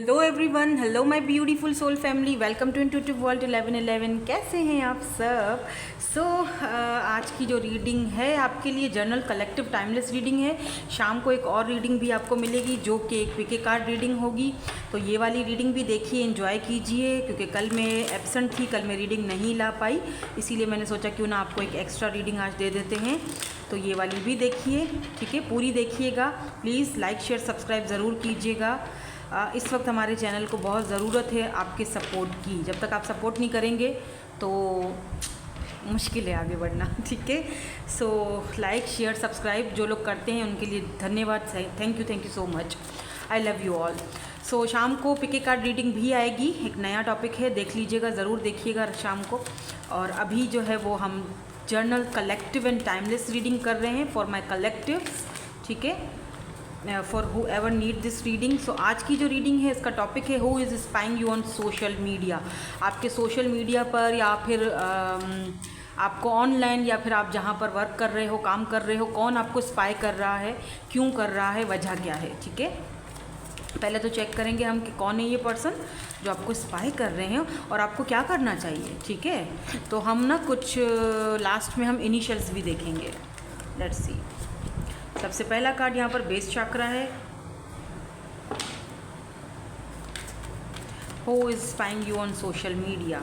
Hello everyone, hello my beautiful soul family, welcome to intuitive world 1111। कैसे हैं आप सब? आज की जो रीडिंग है आपके लिए जर्नल कलेक्टिव टाइमलेस रीडिंग है। शाम को एक और रीडिंग भी आपको मिलेगी जो कि एक पीके कार्ड रीडिंग होगी। तो ये वाली रीडिंग भी देखिए, एंजॉय कीजिए, क्योंकि कल मैं एब्सेंट थी, कल मैं रीडिंग नहीं ला पाई, इसीलिए मैंने सोचा क्यों ना आपको एक एक्स्ट्रा रीडिंग आज दे देते हैं। तो ये वाली भी देखिए, ठीक है, पूरी देखिएगा। प्लीज़ लाइक शेयर सब्सक्राइब ज़रूर कीजिएगा। इस वक्त हमारे चैनल को बहुत ज़रूरत है आपके सपोर्ट की। जब तक आप सपोर्ट नहीं करेंगे तो मुश्किल है आगे बढ़ना, ठीक है। सो लाइक शेयर सब्सक्राइब जो लोग करते हैं उनके लिए धन्यवाद, thank you so much, I love you all. So शाम को पिके कार्ड रीडिंग भी आएगी, एक नया टॉपिक है, देख लीजिएगा, ज़रूर देखिएगा शाम को। और अभी जो है वो हम journal collective and timeless reading कर रहे हैं फॉर माई कलेक्टिव, ठीक है, for whoever need this reading. So आज की जो रीडिंग है इसका टॉपिक है who is spying you on social media. आपके सोशल मीडिया पर या फिर आपको ऑनलाइन या फिर आप जहाँ पर वर्क कर रहे हो, काम कर रहे हो, कौन आपको स्पाई कर रहा है, क्यों कर रहा है, वजह क्या है, ठीक है। पहले तो चेक करेंगे हम कि कौन है ये पर्सन जो आपको स्पाई कर रहे हैं और आपको क्या करना चाहिए, ठीक है। तो हम ना कुछ लास्ट में हम इनिशियल्स भी देखेंगे। Let's see. सबसे पहला कार्ड यहाँ पर बेस चक्रा है। Who is spying you on social media.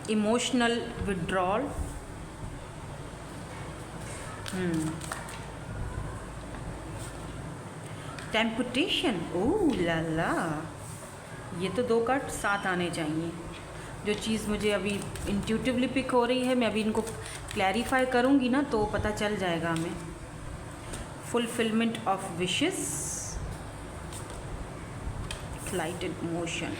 Emotional withdrawal, temptation, oh la, ये तो दो कार्ड साथ आने चाहिए। जो चीज़ मुझे अभी इंट्यूटिवली पिक हो रही है, मैं अभी इनको क्लैरिफाई करूँगी ना तो पता चल जाएगा हमें। Fulfilment of wishes, slighted motion.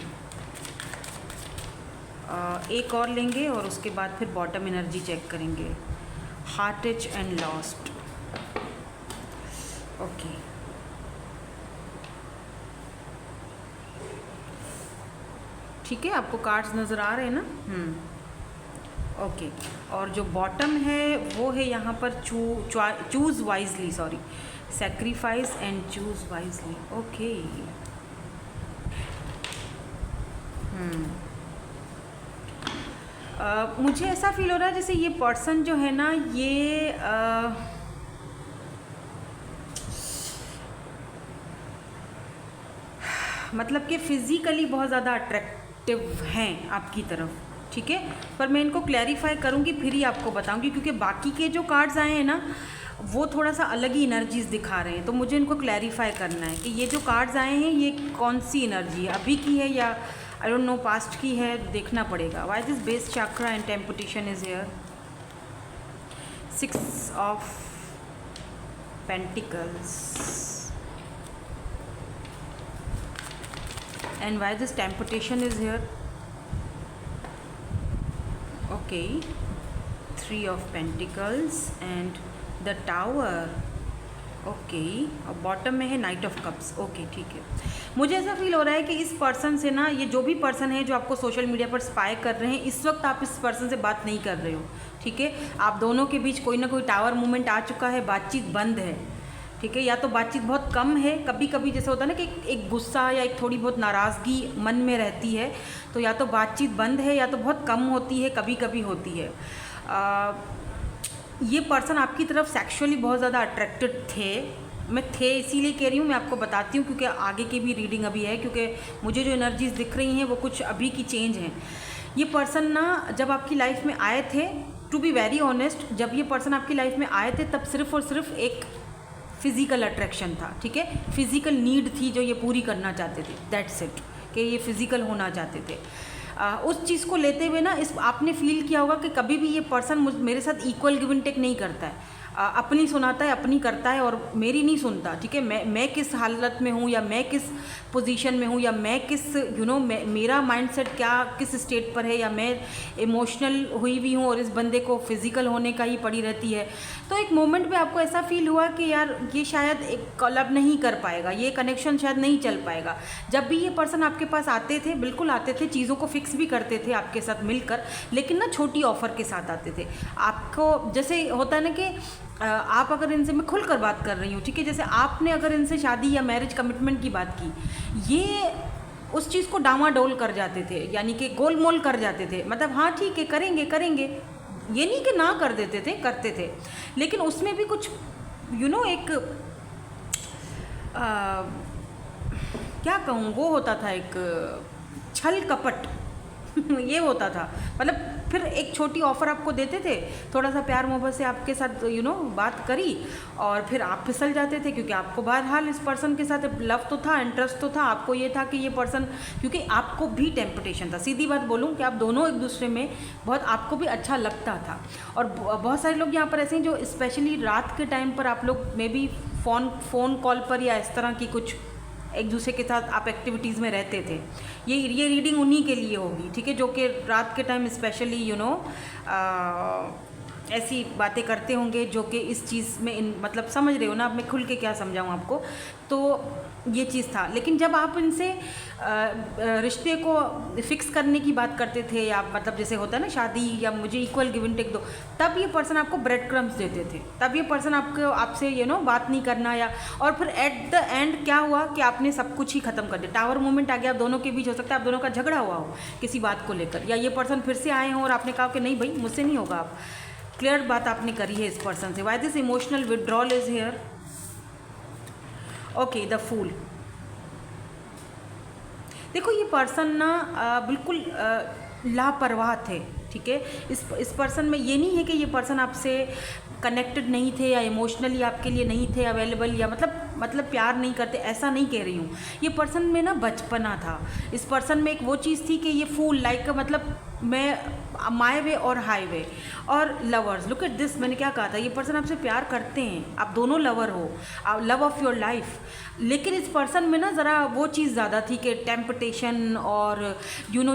एक और लेंगे और उसके बाद फिर बॉटम एनर्जी चेक करेंगे। हार्टेज एंड लॉस्ट, ओके। ठीक है, आपको कार्ड्स नज़र आ रहे हैं ना? ओके। और जो बॉटम है वो है यहाँ पर choose wisely, sorry, sacrifice and choose wisely, okay. मुझे ऐसा फील हो रहा है जैसे ये पर्सन जो है ना, ये मतलब कि फ़िज़िकली बहुत ज़्यादा अट्रैक्टिव हैं आपकी तरफ, ठीक है। पर मैं इनको क्लैरिफाई करूँगी फिर ही आपको बताऊँगी, क्योंकि बाकी के जो कार्ड्स आए हैं ना वो थोड़ा सा अलग ही एनर्जीज़ दिखा रहे हैं। तो मुझे इनको क्लैरिफाई करना है कि ये जो कार्ड्स आए हैं ये कौन सी एनर्जी है, अभी की है या आई डोंट नो पास्ट की है, देखना पड़ेगा। Why this base chakra and temptation is here. 6 of pentacles and why this temptation is here, okay. 3 of pentacles and the tower, okay. और बॉटम में है नाइट ऑफ कप्स, ओके, ठीक है। मुझे ऐसा फील हो रहा है कि इस पर्सन से ना, ये जो भी पर्सन है जो आपको सोशल मीडिया पर स्पाई कर रहे हैं, इस वक्त आप इस पर्सन से बात नहीं कर रहे हो, ठीक है। आप दोनों के बीच कोई ना कोई टावर मूवमेंट आ चुका है, बातचीत बंद है, ठीक है। या तो बातचीत बहुत कम है, कभी कभी जैसे होता है ना कि एक गुस्सा या एक थोड़ी बहुत नाराज़गी मन में रहती है, तो या तो बातचीत बंद है या तो बहुत कम होती है, कभी कभी होती है। ये पर्सन आपकी तरफ सेक्सुअली बहुत ज़्यादा अट्रैक्टेड थे। मैं थे इसीलिए कह रही हूँ, मैं आपको बताती हूँ क्योंकि आगे की भी रीडिंग अभी है, क्योंकि मुझे जो एनर्जीज दिख रही हैं वो कुछ अभी की चेंज हैं। ये पर्सन ना जब आपकी लाइफ में आए थे, टू बी वेरी ऑनेस्ट, जब ये पर्सन आपकी लाइफ में आए थे तब सिर्फ और सिर्फ एक फिज़िकल अट्रैक्शन था, ठीक है। फिज़िकल नीड थी जो ये पूरी करना चाहते थे, दैट्स इट, कि ये फिज़िकल होना चाहते थे। उस चीज़ को लेते हुए ना इस आपने फील किया होगा कि कभी भी ये पर्सन मेरे साथ इक्वल गिव एंड टेक नहीं करता है, अपनी सुनाता है, अपनी करता है और मेरी नहीं सुनता, ठीक है। मैं किस हालत में हूँ या मैं किस पोजीशन में हूँ या मैं किस मेरा माइंडसेट क्या किस स्टेट पर है, या मैं इमोशनल हुई हुई हूँ और इस बंदे को फिज़िकल होने का ही पड़ी रहती है। तो एक मोमेंट पे आपको ऐसा फील हुआ कि यार ये शायद एक कॉलब नहीं कर पाएगा, ये कनेक्शन शायद नहीं चल पाएगा। जब भी ये पर्सन आपके पास आते थे, बिल्कुल आते थे, चीज़ों को फिक्स भी करते थे आपके साथ मिलकर, लेकिन ना छोटी ऑफ़र के साथ आते थे। आप आपको जैसे होता है ना कि आप अगर इनसे, मैं खुलकर बात कर रही हूँ, ठीक है, जैसे आपने अगर इनसे शादी या मैरिज कमिटमेंट की बात की, ये उस चीज़ को डामाडोल कर जाते थे, यानी कि गोलमोल कर जाते थे। मतलब हाँ ठीक है, करेंगे करेंगे, ये नहीं कि ना कर देते थे, करते थे, लेकिन उसमें भी कुछ एक क्या कहूँ, वो होता था एक छल कपट ये होता था। मतलब फिर एक छोटी ऑफ़र आपको देते थे, थोड़ा सा प्यार मोहब्बत से आपके साथ बात करी, और फिर आप फिसल जाते थे, क्योंकि आपको बहरहाल इस पर्सन के साथ लव तो था, इंटरेस्ट तो था, आपको ये था कि ये पर्सन, क्योंकि आपको भी टेम्पटेशन था, सीधी बात बोलूँ कि आप दोनों एक दूसरे में बहुत, आपको भी अच्छा लगता था। और बहुत सारे लोग यहाँ पर ऐसे हैं जो स्पेशली रात के टाइम पर आप लोग मे बी फ़ोन कॉल पर या इस तरह की कुछ एक दूसरे के साथ आप एक्टिविटीज़ में रहते थे। ये रीडिंग उन्हीं के लिए होगी, ठीक है, जो कि रात के टाइम स्पेशली ऐसी बातें करते होंगे जो कि इस चीज़ में मतलब समझ रहे हो ना, अब मैं खुल के क्या समझाऊँ आपको। तो ये चीज़ था। लेकिन जब आप इनसे रिश्ते को फिक्स करने की बात करते थे, या मतलब जैसे होता है ना शादी, या मुझे इक्वल गिव एंड टेक दो, तब ये पर्सन आपको ब्रेड क्रम्स देते थे, तब ये पर्सन आपसे बात नहीं करना, या और फिर एट द एंड क्या हुआ कि आपने सब कुछ ही ख़त्म कर दिया। टावर मोमेंट आ गया, आप दोनों के बीच, हो सकता है आप दोनों का झगड़ा हुआ हो किसी बात को लेकर, या ये पर्सन फिर से आए हों और आपने कहा कि नहीं भाई मुझसे नहीं होगा। आप क्लियर बात आपने करी है इस पर्सन से। Why this emotional withdrawal is here. Okay, the fool. देखो ये पर्सन ना बिल्कुल लापरवाह थे, ठीक है। इस पर्सन में ये नहीं है कि ये पर्सन आपसे कनेक्टेड नहीं थे या इमोशनली आपके लिए नहीं थे अवेलेबल, या मतलब प्यार नहीं करते, ऐसा नहीं कह रही हूँ। ये पर्सन में ना बचपना था, इस पर्सन में एक वो चीज़ थी कि ये फूल लाइक मतलब मैं माय वे और हाई वे और लवर्स। लुक एट दिस, मैंने क्या कहा था, ये पर्सन आपसे प्यार करते हैं, आप दोनों लवर हो, लव ऑफ योर लाइफ। लेकिन इस पर्सन में ना ज़रा वो चीज़ ज़्यादा थी कि टेम्पटेशन और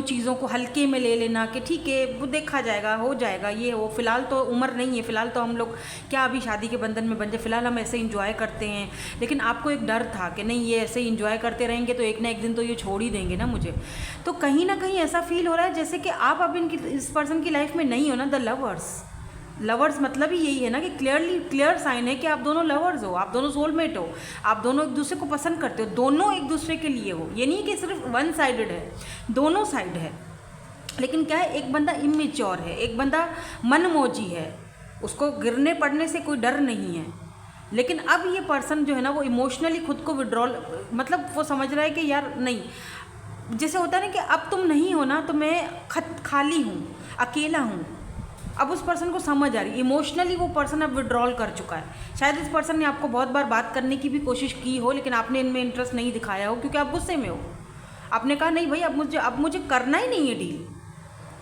चीज़ों को हल्के में ले लेना, कि ठीक है वो देखा जाएगा, हो जाएगा, ये वो, फ़िलहाल तो उम्र नहीं है, फ़िलहाल तो हम लोग क्या अभी शादी के बंधन में बन जाए, फ़िलहाल हम ऐसे इंजॉय करते हैं। लेकिन आपको एक डर था कि नहीं, ये ऐसे ही इंजॉय करते रहेंगे तो एक ना एक दिन तो ये छोड़ ही देंगे ना मुझे। तो कहीं ना कहीं ऐसा फील हो रहा है जैसे कि आप अब इस पर्सन की लाइफ में नहीं हो ना। द लवर्स मतलब ही यही है ना कि क्लियर साइन है कि आप दोनों लवर्स हो, आप दोनों सोलमेट हो, आप दोनों एक दूसरे को पसंद करते हो, दोनों एक दूसरे के लिए हो। ये नहीं कि सिर्फ वन साइडेड है, दोनों साइड है। लेकिन क्या है, एक बंदा इमेच्योर है, एक बंदा मनमौजी है, उसको गिरने पड़ने से कोई डर नहीं है। लेकिन अब ये पर्सन जो है ना वो इमोशनली खुद को विड्रॉल, मतलब वो समझ रहा है कि यार नहीं, जैसे होता है ना कि अब तुम नहीं हो ना तो मैं खाली हूँ, अकेला हूँ। अब उस पर्सन को समझ आ रही, इमोशनली वो पर्सन अब विड्रॉल कर चुका है। शायद इस पर्सन ने आपको बहुत बार बात करने की भी कोशिश की हो, लेकिन आपने इनमें इंटरेस्ट नहीं दिखाया हो क्योंकि आप गुस्से में हो। आपने कहा नहीं भाई अब मुझे करना ही नहीं है डील।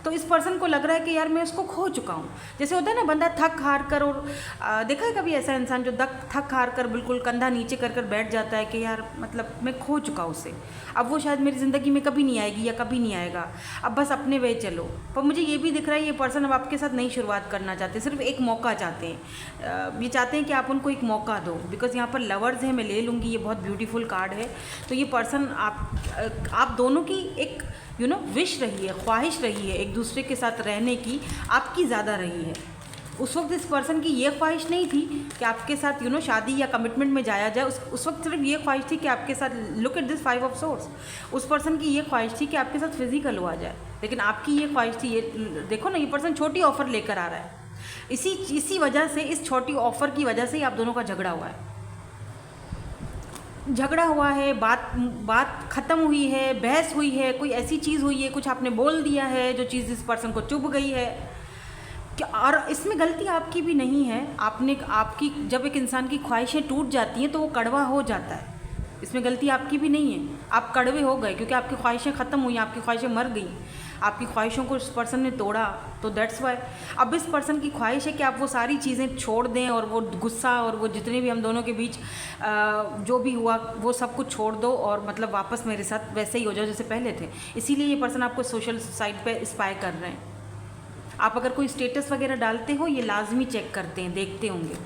तो इस पर्सन को लग रहा है कि यार मैं उसको खो चुका हूँ। जैसे होता है ना बंदा थक हार कर, और देखा है कभी ऐसा इंसान जो थक हार कर बिल्कुल कंधा नीचे कर बैठ जाता है कि यार मतलब मैं खो चुका उसे, अब वो शायद मेरी ज़िंदगी में कभी नहीं आएगी या कभी नहीं आएगा, अब बस अपने वे चलो। पर मुझे ये भी दिख रहा है ये पर्सन अब आपके साथ नई शुरुआत करना चाहते, सिर्फ एक मौका चाहते हैं। ये चाहते हैं कि आप उनको एक मौका दो, बिकॉज यहाँ पर लवर्स हैं, मैं ले लूँगी, ये बहुत ब्यूटीफुल कार्ड है। तो ये पर्सन आप दोनों की एक विश रही है, ख्वाहिश रही है एक दूसरे के साथ रहने की, आपकी ज़्यादा रही है। उस वक्त इस पर्सन की ये ख्वाहिश नहीं थी कि आपके साथ शादी या कमिटमेंट में जाया जाए। उस वक्त सिर्फ ये ख्वाहिश थी कि आपके साथ, look at this 5 of source, उस पर्सन की ये ख्वाहिश थी कि आपके साथ फिजिकल हुआ जाए। लेकिन आपकी ये ख्वाहिश थी, ये देखो ना, ये पर्सन छोटी ऑफ़र लेकर आ रहा है। इसी वजह से, इस छोटी ऑफ़र की वजह से ही आप दोनों का झगड़ा हुआ है, बात ख़त्म हुई है, बहस हुई है, कोई ऐसी चीज़ हुई है, कुछ आपने बोल दिया है जो चीज़ इस पर्सन को चुभ गई है। और इसमें गलती आपकी भी नहीं है। आपकी जब एक इंसान की ख्वाहिशें टूट जाती हैं तो वो कड़वा हो जाता है, इसमें गलती आपकी भी नहीं है। आप कड़वे हो गए क्योंकि आपकी ख्वाहिशें ख़त्म हुई, आपकी ख्वाहिशें मर गई, आपकी ख्वाहिशों को इस पर्सन ने तोड़ा, तो दैट्स वाई। अब इस पर्सन की ख्वाहिश है कि आप वो सारी चीज़ें छोड़ दें, और वो गुस्सा और वो जितने भी हम दोनों के बीच जो भी हुआ वो सब कुछ छोड़ दो, और मतलब वापस मेरे साथ वैसे ही हो जाओ जैसे पहले थे। इसीलिए ये पर्सन आपको सोशल साइट पे स्पाई कर रहे हैं। आप अगर कोई स्टेटस वगैरह डालते हो, ये लाजमी चेक करते हैं, देखते होंगे।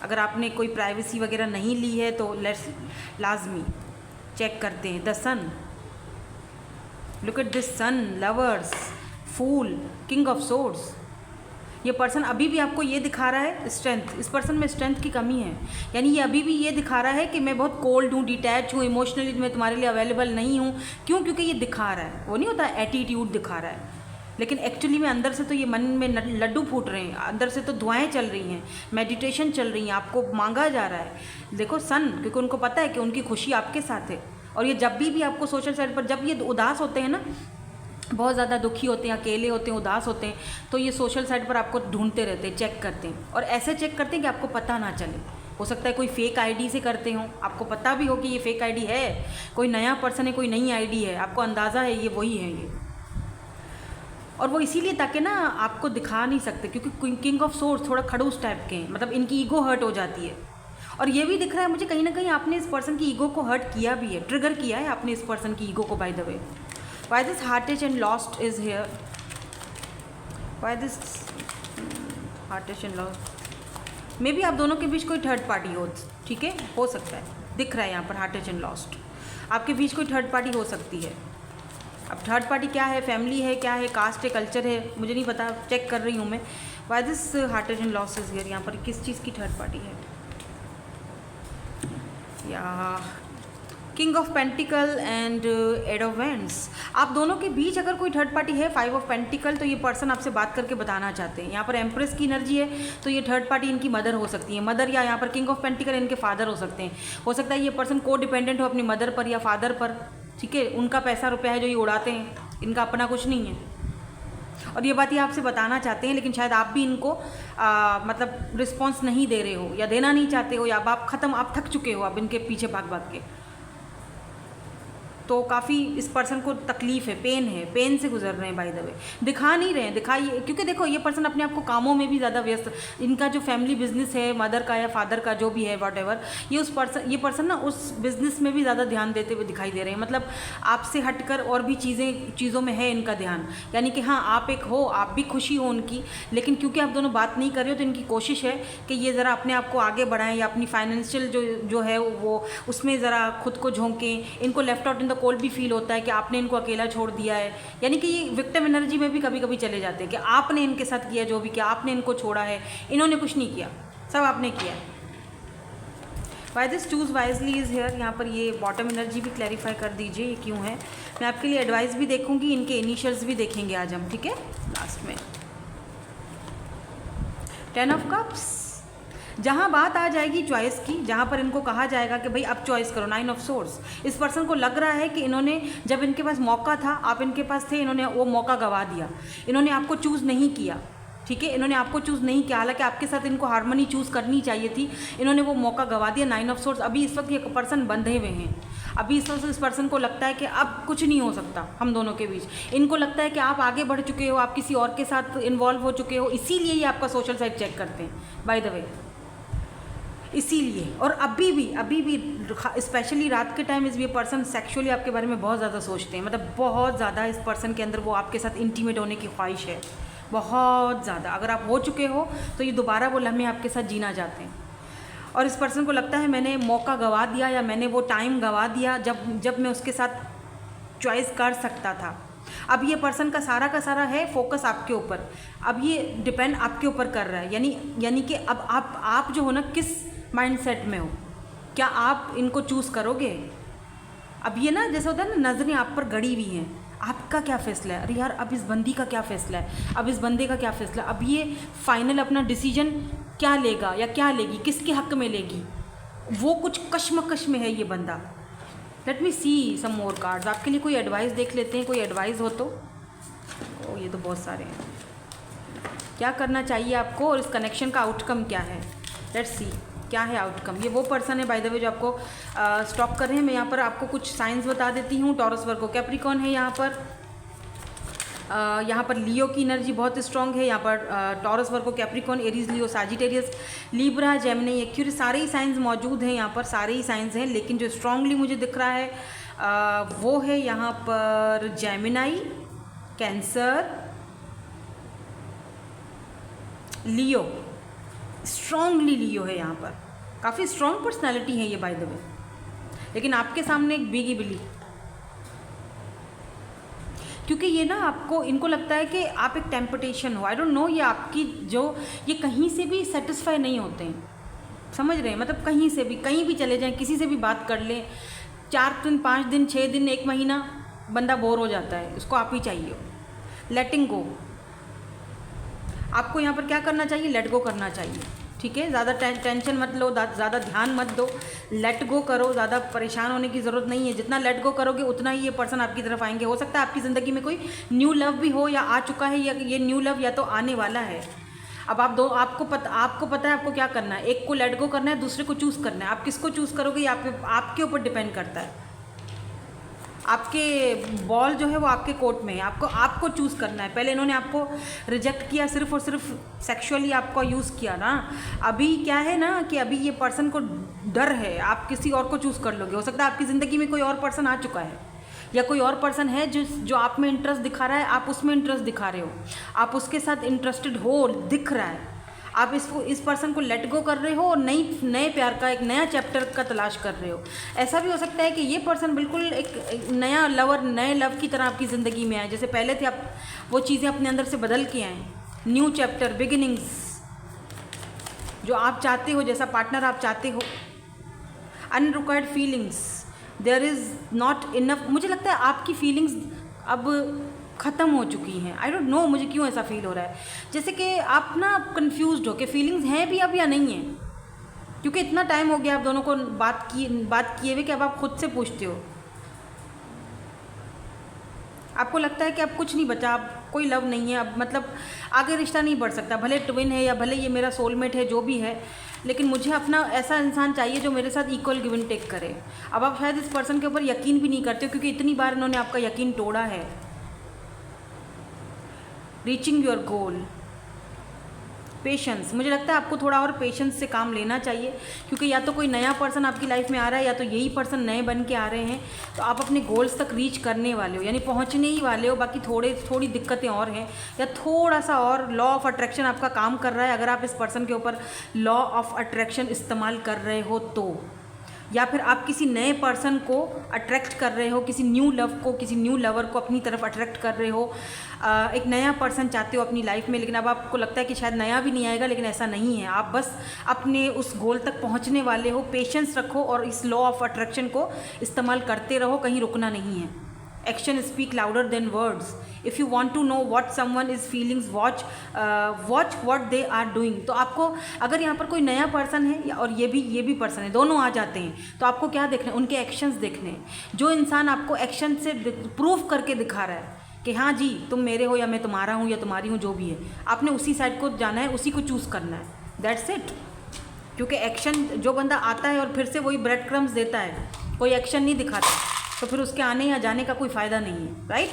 अगर आपने कोई प्राइवेसी वगैरह नहीं ली है तो लाजमी चेक करते हैं। The sun, look at this sun, lovers, fool, king of swords. ये पर्सन अभी भी आपको ये दिखा रहा है स्ट्रेंथ, इस पर्सन में स्ट्रेंथ की कमी है। यानी ये अभी भी ये दिखा रहा है कि मैं बहुत कोल्ड हूँ, डिटैच हूँ, इमोशनली मैं तुम्हारे लिए अवेलेबल नहीं हूँ। क्यों? क्योंकि ये दिखा रहा है, वो नहीं होता एटीट्यूड दिखा रहा है, लेकिन एक्चुअली में अंदर से तो ये मन में लड्डू फूट रहे हैं, अंदर से तो दुआएं चल रही हैं, मेडिटेशन चल रही हैं, आपको मांगा जा रहा है। देखो सन, क्योंकि उनको पता है कि उनकी खुशी आपके साथ है। और ये जब भी आपको सोशल साइड पर, जब ये उदास होते हैं ना, बहुत ज़्यादा दुखी होते हैं, अकेले होते हैं, उदास होते हैं, तो ये सोशल साइट पर आपको ढूंढते रहते हैं, चेक करते हैं। और ऐसे चेक करते हैं कि आपको पता ना चले। हो सकता है कोई फेक आईडी से करते हो, आपको पता भी हो कि ये फेक आईडी है, कोई नया पर्सन है, कोई नई आईडी है, आपको अंदाज़ा है ये वही है ये। और वो इसीलिए ताकि ना आपको दिखा नहीं सकते, क्योंकि किंग ऑफ सोर्स थोड़ा खड़ूस टाइप के हैं, मतलब इनकी ईगो हर्ट हो जाती है। और ये भी दिख रहा है मुझे कहीं ना कहीं आपने इस पर्सन की ईगो को हर्ट किया भी है, ट्रिगर किया है आपने इस पर्सन की ईगो को। By the way, why this heartache and lost is here, why this heartache and lost? Maybe आप दोनों के बीच कोई थर्ड पार्टी हो, ठीक है, हो सकता है, दिख रहा है यहाँ पर हार्टेज एंड लॉस्ट, आपके बीच कोई थर्ड पार्टी हो सकती है। अब थर्ड पार्टी क्या है, फैमिली है, क्या है, कास्ट है, कल्चर है, मुझे नहीं पता, चेक कर रही हूँ मैं। Why this heartache and loss is here? यहाँ पर किस चीज़ की थर्ड पार्टी है? या king of pentacles and ace of wands. आप दोनों के बीच अगर कोई थर्ड पार्टी है, 5 ऑफ पेंटिकल, तो ये पर्सन आपसे बात करके बताना चाहते हैं। यहाँ पर एम्प्रेस की एनर्जी है, तो ये थर्ड पार्टी इनकी मदर हो सकती है, मदर, या यहाँ पर किंग ऑफ पेंटिकल इनके फादर हो सकते हैं। हो सकता है ये पर्सन को डिपेंडेंट हो अपनी मदर पर या फादर पर, ठीक है, उनका पैसा रुपया है जो ये उड़ाते हैं, इनका अपना कुछ नहीं है। और ये बात ये आपसे बताना चाहते हैं, लेकिन शायद आप भी इनको मतलब रिस्पॉन्स नहीं दे रहे हो, या देना नहीं चाहते हो, या अब आप थक चुके हो अब इनके पीछे भाग भाग के। तो काफ़ी इस पर्सन को तकलीफ़ है, पेन है, पेन से गुजर रहे हैं। बाय द वे, दिखा नहीं रहे हैं, दिखाइए, क्योंकि देखो ये पर्सन अपने आप को कामों में भी ज़्यादा व्यस्त, इनका जो फैमिली बिजनेस है, मदर का या फादर का जो भी है, वॉट एवर, ये पर्सन ना उस बिज़नेस में भी ज़्यादा ध्यान देते हुए दिखाई दे रहे हैं। मतलब आपसे हटकर और भी चीज़ों में है इनका ध्यान। यानी कि हाँ, आप एक हो, आप भी खुशी हो उनकी, लेकिन क्योंकि आप दोनों बात नहीं कर रहे हो, तो इनकी कोशिश है कि ये ज़रा अपने आप को आगे बढ़ाएं, या अपनी फाइनेंशियल जो है वो उसमें ज़रा खुद को झोंकें। इनको left out in the cold भी फील होता है कि आपने इनको अकेला छोड़ दिया है। यानी कि ये विक्टिम एनर्जी में भी कभी कभी चले जाते हैं कि आपने इनके साथ किया जो भी किया, आपने इनको छोड़ा है, इन्होंने कुछ नहीं किया, सब आपने किया। Why this choose wisely is here? यहाँ पर ये बॉटम एनर्जी भी क्लैरिफाई कर दीजिए, ये क्यों है। मैं आपके लिए एडवाइस भी देखूंगी, इनके इनिशियल्स भी देखेंगे आज हम, ठीक है, लास्ट में। 10 ऑफ कप्स, जहाँ बात आ जाएगी चॉइस की, जहाँ पर इनको कहा जाएगा कि भाई अब चॉइस करो। 9 ऑफ सोर्स, इस पर्सन को लग रहा है कि इन्होंने, जब इनके पास मौका था, आप इनके पास थे, इन्होंने वो मौका गंवा दिया, इन्होंने आपको चूज़ नहीं किया, ठीक है, इन्होंने आपको चूज़ नहीं किया, हालांकि आपके साथ इनको हार्मनी चूज़ करनी चाहिए थी, इन्होंने वो मौका गंवा दिया। 9 ऑफ सोर्स, अभी इस वक्त ये पर्सन बंधे हुए हैं, अभी इस वक्त इस पर्सन को लगता है कि अब कुछ नहीं हो सकता हम दोनों के बीच। इनको लगता है कि आप आगे बढ़ चुके हो, आप किसी और के साथ इन्वॉल्व हो चुके हो, इसीलिए ये आपका सोशल साइट चेक करते हैं, बाय द वे, इसीलिए। और अभी भी स्पेशली रात के टाइम ये पर्सन सेक्सुअली आपके बारे में बहुत ज़्यादा सोचते हैं, मतलब बहुत ज़्यादा इस पर्सन के अंदर वो आपके साथ इंटीमेट होने की ख्वाहिश है, बहुत ज़्यादा। अगर आप हो चुके हो तो ये दोबारा वो लम्हे आपके साथ जीना चाहते हैं। और इस पर्सन को लगता है मैंने मौका गंवा दिया, या मैंने वो टाइम गंवा दिया जब मैं उसके साथ चॉइस कर सकता था। अब ये पर्सन का सारा है फोकस आपके ऊपर, अब ये डिपेंड आपके ऊपर कर रहा है। यानी कि अब आप जो हो ना, किस माइंडसेट में हो, क्या आप इनको चूज़ करोगे? अब ये ना जैसे होता है ना, नज़रें आप पर गड़ी हुई हैं, आपका क्या फ़ैसला है? अरे यार, अब इस बंदी का क्या फ़ैसला है, अब इस बंदे का क्या फ़ैसला, अब ये फाइनल अपना डिसीजन क्या लेगा या क्या लेगी, किसके हक़ में लेगी, वो कुछ कश्मकश में है ये बंदा। लेट मी सी सम मोर कार्ड्स, आपके लिए कोई एडवाइस देख लेते हैं, कोई एडवाइस हो तो। ओ, ये तो बहुत सारे हैं। क्या करना चाहिए आपको और इस कनेक्शन का आउटकम क्या है? लेट्स सी क्या है आउटकम। ये वो पर्सन है बाय द वे जो आपको स्टॉक कर रहे हैं। मैं यहाँ पर आपको कुछ साइंस बता देती हूँ। टॉरस, वर्गो, कैप्रिकॉर्न है यहाँ पर लियो की एनर्जी बहुत स्ट्रॉन्ग है। यहाँ पर टॉरस, वर्गो, कैप्रिकॉर्न, एरीज, लियो, सैजिटेरियस, लिब्रा, जेमिनी, एक्यूरियस, सारे ही साइंस मौजूद हैं यहाँ पर, सारे ही साइंस हैं। लेकिन जो स्ट्रांगली मुझे दिख रहा है वो है यहाँ पर जेमिनी, कैंसर, लियो। स्ट्रांगली लियो है यहाँ पर, काफ़ी स्ट्रॉन्ग पर्सनैलिटी है ये बाय द वे। लेकिन आपके सामने एक बिगी बिली, क्योंकि ये ना आपको, इनको लगता है कि आप एक टेम्पटेशन हो। आई डोंट नो, ये आपकी जो, ये कहीं से भी सेटिस्फाई नहीं होते हैं, समझ रहे हैं? मतलब कहीं से भी, कहीं भी चले जाएं, किसी से भी बात कर लें, 4 दिन 5 दिन 6 दिन 1 महीना बंदा बोर हो जाता है, उसको आप ही चाहिए हो। लेटिंग गो, आपको यहाँ पर क्या करना चाहिए? लेट गो करना चाहिए, ठीक है? ज़्यादा टेंशन मत लो, ज़्यादा ध्यान मत दो, लेट गो करो। ज़्यादा परेशान होने की ज़रूरत नहीं है। जितना लेट गो करोगे उतना ही ये पर्सन आपकी तरफ आएंगे। हो सकता है आपकी ज़िंदगी में कोई न्यू लव भी हो, या आ चुका है, या ये न्यू लव या तो आने वाला है। अब आपको पता है आपको क्या करना है। एक को लेट गो करना है, दूसरे को चूज़ करना है। आप किसको चूज़ करोगे ये आपके ऊपर डिपेंड करता है। आपके बॉल जो है वो आपके कोर्ट में है, आपको चूज़ करना है। पहले इन्होंने आपको रिजेक्ट किया, सिर्फ और सिर्फ सेक्सुअली आपको यूज़ किया ना। अभी क्या है ना कि अभी ये पर्सन को डर है, आप किसी और को चूज़ कर लोगे। हो सकता है आपकी ज़िंदगी में कोई और पर्सन आ चुका है, या कोई और पर्सन है जो आप में इंटरेस्ट दिखा रहा है, आप उसमें इंटरेस्ट दिखा रहे हो, आप उसके साथ इंटरेस्टेड हो, दिख रहा है। आप इस पर्सन को लेट गो कर रहे हो और नए प्यार का एक नया चैप्टर का तलाश कर रहे हो। ऐसा भी हो सकता है कि ये पर्सन बिल्कुल एक नया लवर, नए लव की तरह आपकी ज़िंदगी में आए। जैसे पहले थे, आप वो चीज़ें अपने अंदर से बदल के आए। न्यू चैप्टर, बिगिनिंग्स, जो आप चाहते हो, जैसा पार्टनर आप चाहते हो। Unrequired feelings, there is not enough. मुझे लगता है आपकी फीलिंग्स अब ख़त्म हो चुकी हैं। आई डोंट नो मुझे क्यों ऐसा फील हो रहा है, जैसे कि आप ना कंफ्यूज्ड हो कि फीलिंग्स हैं भी अब या नहीं है। क्योंकि इतना टाइम हो गया आप दोनों को बात किए हुए कि अब आप खुद से पूछते हो। आपको लगता है कि अब कुछ नहीं बचा, अब कोई लव नहीं है, अब मतलब आगे रिश्ता नहीं बढ़ सकता। भले ट्विन है या भले ये मेरा सोलमेट है, जो भी है, लेकिन मुझे अपना ऐसा इंसान चाहिए जो मेरे साथ इक्वल गिव एंड टेक करे। अब आप शायद इस पर्सन के ऊपर यकीन भी नहीं करते हो, क्योंकि इतनी बार इन्होंने आपका यकीन तोड़ा है। रीचिंग योर गोल, पेशेंस, मुझे लगता है आपको थोड़ा और पेशेंस से काम लेना चाहिए, क्योंकि या तो कोई नया पर्सन आपकी लाइफ में आ रहा है, या तो यही पर्सन नए बन के आ रहे हैं। तो आप अपने गोल्स तक रीच करने वाले हो, यानी पहुंचने ही वाले हो। बाकी थोड़ी दिक्कतें और हैं, या थोड़ा सा और लॉ ऑफ अट्रैक्शन आपका काम कर रहा है। अगर आप इस पर्सन के ऊपर लॉ ऑफ अट्रैक्शन इस्तेमाल कर रहे हो तो, या फिर आप किसी नए पर्सन को अट्रैक्ट कर रहे हो, किसी न्यू लव को, किसी न्यू लवर को अपनी तरफ अट्रैक्ट कर रहे हो। एक नया पर्सन चाहते हो अपनी लाइफ में, लेकिन अब आपको लगता है कि शायद नया भी नहीं आएगा, लेकिन ऐसा नहीं है। आप बस अपने उस गोल तक पहुंचने वाले हो। पेशेंस रखो और इस लॉ ऑफ अट्रैक्शन को इस्तेमाल करते रहो, कहीं रुकना नहीं है। Action speak louder than words. If you want to know what someone is feelings, watch what they are doing. तो आपको अगर यहाँ पर कोई नया पर्सन है और ये भी पर्सन है, दोनों आ जाते हैं, तो आपको क्या देखना है? उनके एक्शंस देखने हैं। जो इंसान आपको एक्शन से प्रूफ करके दिखा रहा है कि हाँ जी तुम मेरे हो, या मैं तुम्हारा हूँ, या तुम्हारी हूँ, जो भी है, आपने उसी साइड को जाना है, उसी को चूज़ करना है। That's it. क्योंकि एक्शन, जो बंदा आता है और फिर से वही ब्रेड क्रम्स देता है, कोई एक्शन नहीं दिखाता, तो फिर उसके आने या जाने का कोई फ़ायदा नहीं है, राइट?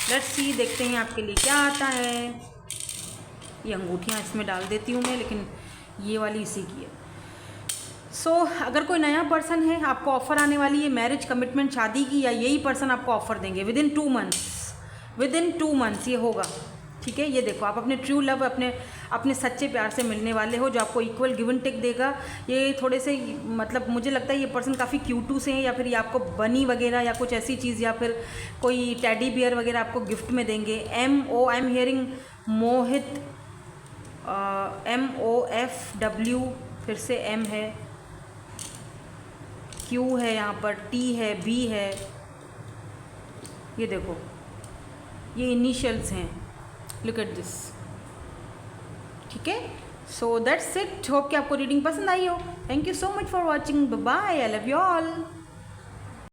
लेट्स सी, देखते हैं आपके लिए क्या आता है। ये अंगूठियाँ इसमें डाल देती हूँ मैं, लेकिन ये वाली इसी की है। सो अगर कोई नया पर्सन है, आपको ऑफ़र आने वाली है मैरिज, कमिटमेंट, शादी की, या यही पर्सन आपको ऑफ़र देंगे विदिन 2 मंथ्स ये होगा, ठीक है? ये देखो, आप अपने ट्रू लव, अपने सच्चे प्यार से मिलने वाले हो, जो आपको इक्वल गिव एंड टेक देगा। ये थोड़े से, मतलब मुझे लगता है ये पर्सन काफ़ी क्यूटू से हैं, या फिर ये आपको बनी वगैरह या कुछ ऐसी चीज़, या फिर कोई टेडी बियर वगैरह आपको गिफ्ट में देंगे। I am hearing Mohit, MOFW, फिर से M है, Q है, यहाँ पर T है, B है। ये देखो, ये इनिशियल्स हैं। लुक एट दिस, ठीक है? So that's it. होप कि आपको रीडिंग पसंद आई हो। Thank you so much for watching. Bye, I love you all.